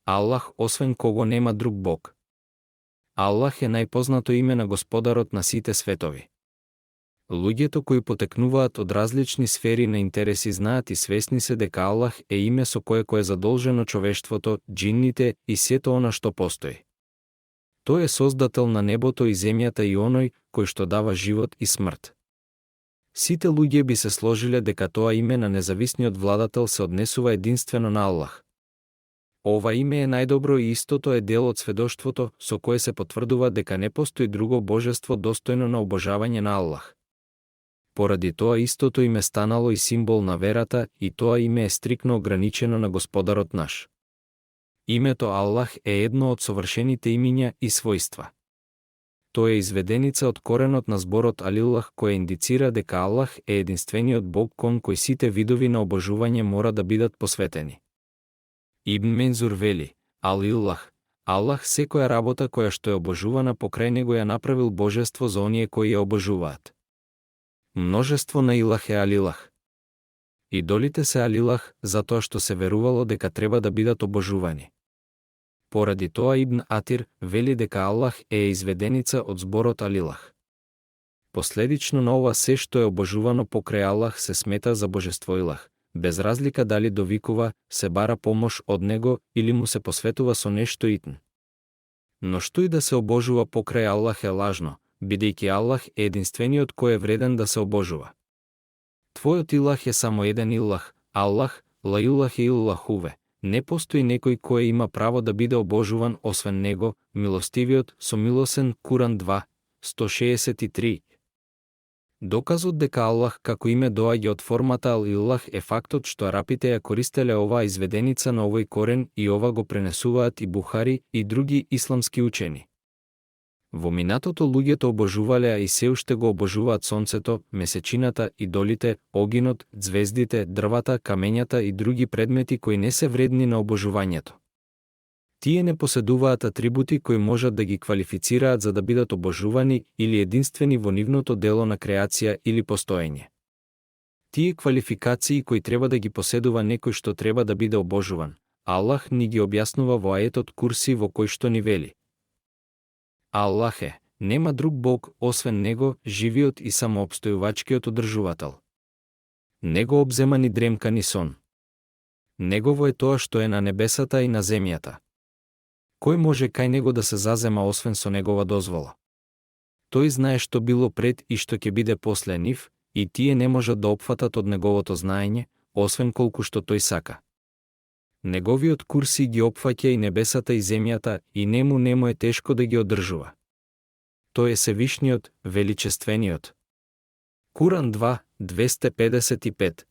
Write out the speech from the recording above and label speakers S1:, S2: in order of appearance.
S1: Аллах освен кого нема друг Бог. Аллах е најпознато име на Господарот на сите светови. Луѓето кои потекнуваат од различни сфери на интереси знаат и свесни се дека Аллах е име со кое е задолжено човештвото, джинните и сето она што постои. Тој е создател на небото и земјата и оној кој што дава живот и смрт. Сите луѓе би се сложиле дека тоа име на независниот владател се однесува единствено на Аллах. Ова име е најдобро и истото е дел од сведоштвото со кое се потврдува дека не постои друго божество достојно на обожавање на Аллах. Поради тоа истото име станало и символ на верата и тоа име е стрикно ограничено на Господарот наш. Името Аллах е едно од совршените имиња и својства. Тоа е изведеница од коренот на зборот Алилах кој индицира дека Аллах е единствениот Бог кон кој сите видови на обожување мора да бидат посветени. Ибн Мензур вели: Алилах, Аллах секоја работа која што е обожувана покрај него ја направил божество за оние кои ја обожуваат. Множество на Илах е Алилах. Идолите се Алилах затоа што се верувало дека треба да бидат обожувани. Поради тоа Ибн Атир вели дека Аллах е изведеница од зборот Алилах. Последично на ова се што е обожувано покрај Аллах се смета за божество Илах, без разлика дали довикува, се бара помош од него или му се посветува со нешто итн. Но што и да се обожува покрај Аллах е лажно, бидејќи Аллах е единствениот кој е вреден да се обожува. Твојот Илах е само еден Илах, Аллах, ла Илах е Иллахуве. Не постои некој кој има право да биде обожуван освен него, милостивиот, сомилосен, Куран 2, 163. Доказот дека Аллах како име доаѓа од формата Ал-Илах е фактот што арапите ја користеле оваа изведеница на овој корен и ова го пренесуваат и Бухари и други исламски учени. Во минатото луѓето обожувале, а и се уште го обожуваат сонцето, месечината, идолите, огинот, звездите, дрвата, камењата и други предмети кои не се вредни на обожувањето. Тие не поседуваат атрибути кои можат да ги квалифицираат за да бидат обожувани или единствени во нивното дело на креација или постоење. Тие квалификации кои треба да ги поседува некој што треба да биде обожуван, Аллах ни ги објаснува во аетот Курси во кој што ни вели: Аллах е, нема друг Бог освен него, живиот и самоопстојувачкиот одржувател. Него обзема ни дремка ни сон. Негово е тоа што е на небесата и на земјата. Кој може кај него да се зазема освен со негова дозвола? Тој знае што било пред и што ќе биде после нив, и тие не можат да опфатат од неговото знаење, освен колку што тој сака. Неговиот Курси ги опфаќа и небесата и земјата, и нему е тешко да ги одржува. Тој е Севишниот, величествениот. Куран 2, 255.